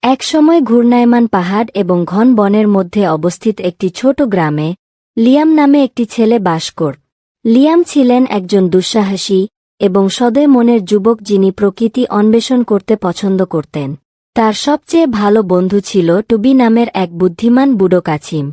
একসময় ঘূর্ণায়মান পাহাড় এবং ঘন বনের মধ্যে অবস্থিত একটি ছোট গ্রামে লিয়াম নামে একটি ছেলে বাস করত। লিয়াম ছিলেন একজন দুঃসাহসী এবং সদয় মনের যুবক যিনি প্রকৃতি অন্বেষণ করতে পছন্দ করতেন। তার সবচেয়ে ভালো বন্ধু ছিল টুবি নামের এক বুদ্ধিমান বুড়ো কাছিম।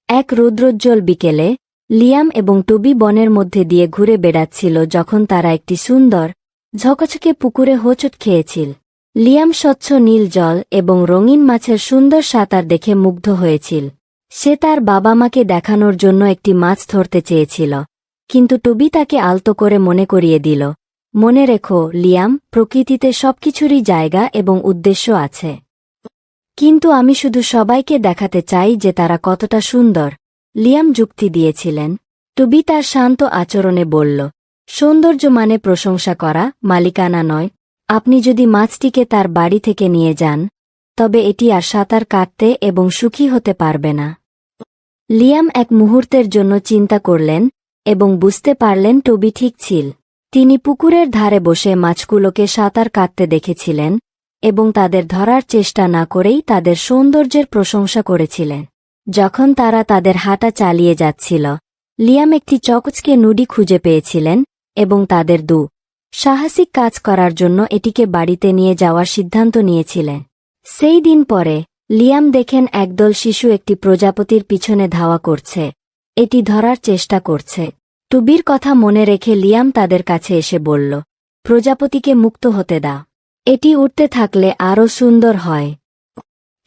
এক রৌদ্রোজ্জ্বল বিকেলে লিয়াম এবং টুবি বনের মধ্যে দিয়ে ঘুরে বেড়াচ্ছিল যখন তারা একটি সুন্দর ঝকঝকে পুকুরে হোঁচট খেয়েছিল। লিয়াম স্বচ্ছ নীল জল এবং রঙিন মাছের সুন্দর সাঁতার দেখে মুগ্ধ হয়েছিল। সে তার বাবা মাকে দেখানোর জন্য একটি মাছ ধরতে চেয়েছিল, কিন্তু টুবি তাকে আলতো করে মনে করিয়ে দিল, মনে রেখো লিয়াম, প্রকৃতিতে সবকিছুরই জায়গা এবং উদ্দেশ্য আছে। কিন্তু আমি শুধু সবাইকে দেখাতে চাই যে তারা কতটা সুন্দর, লিয়াম যুক্তি দিয়েছিলেন। টুবি তার শান্ত আচরণে বলল, সৌন্দর্য মানে প্রশংসা করা, মালিকানা নয়। আপনি যদি মাছটিকে তার বাড়ি থেকে নিয়ে যান, তবে এটি আর সাঁতার কাটতে এবং সুখী হতে পারবে না। লিয়াম এক মুহূর্তের জন্য চিন্তা করলেন এবং বুঝতে পারলেন টুবি ঠিক ছিল। তিনি পুকুরের ধারে বসে মাছগুলোকে সাঁতার কাটতে দেখেছিলেন এবং তাদের ধরার চেষ্টা না করেই তাদের সৌন্দর্যের প্রশংসা করেছিলেন। যখন তারা তাদের হাঁটা চালিয়ে যাচ্ছিল, লিয়াম একটি চকচকে নুডি খুঁজে পেয়েছিলেন এবং তাদের সাহসিক কাজ করার জন্য এটিকে বাড়িতে নিয়ে যাওয়ার সিদ্ধান্ত নিয়েছিলেন। সেই দিন পরে লিয়াম দেখেন একদল শিশু একটি প্রজাপতির পিছনে ধাওয়া করছে, এটি ধরার চেষ্টা করছে। টুবির কথা মনে রেখে লিয়াম তাদের কাছে এসে বলল, প্রজাপতিকে মুক্ত হতে দাও, এটি উঠতে থাকলে আরও সুন্দর হয়।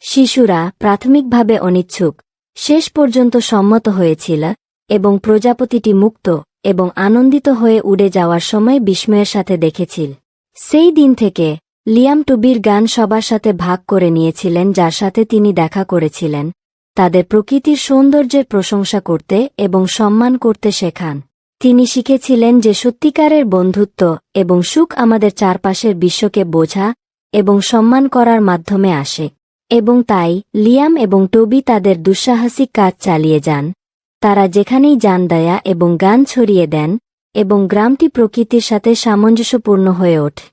শিশুরা প্রাথমিকভাবে অনিচ্ছুক, শেষ পর্যন্ত সম্মত হয়েছিল এবং প্রজাপতিটি মুক্ত এবং আনন্দিত হয়ে উড়ে যাওয়ার সময় বিস্ময়ের সাথে দেখেছিল। সেই দিন থেকে লিয়াম টুবির গান সবার সাথে ভাগ করে নিয়েছিলেন যার সাথে তিনি দেখা করেছিলেন, তাদের প্রকৃতির সৌন্দর্যের প্রশংসা করতে এবং সম্মান করতে শেখান। তিনি শিখেছিলেন যে সত্যিকারের বন্ধুত্ব এবং সুখ আমাদের চারপাশের বিশ্বকে বোঝা এবং সম্মান করার মাধ্যমে আসে। এবং তাই লিয়াম এবং টুবি তাদের দুঃসাহসিক কাজ চালিয়ে যান। তারা যেখানেই যান দয়া এবং গান ছড়িয়ে দেন এবং গ্রামটি প্রকৃতির সাথে সামঞ্জস্যপূর্ণ হয়ে ওঠে।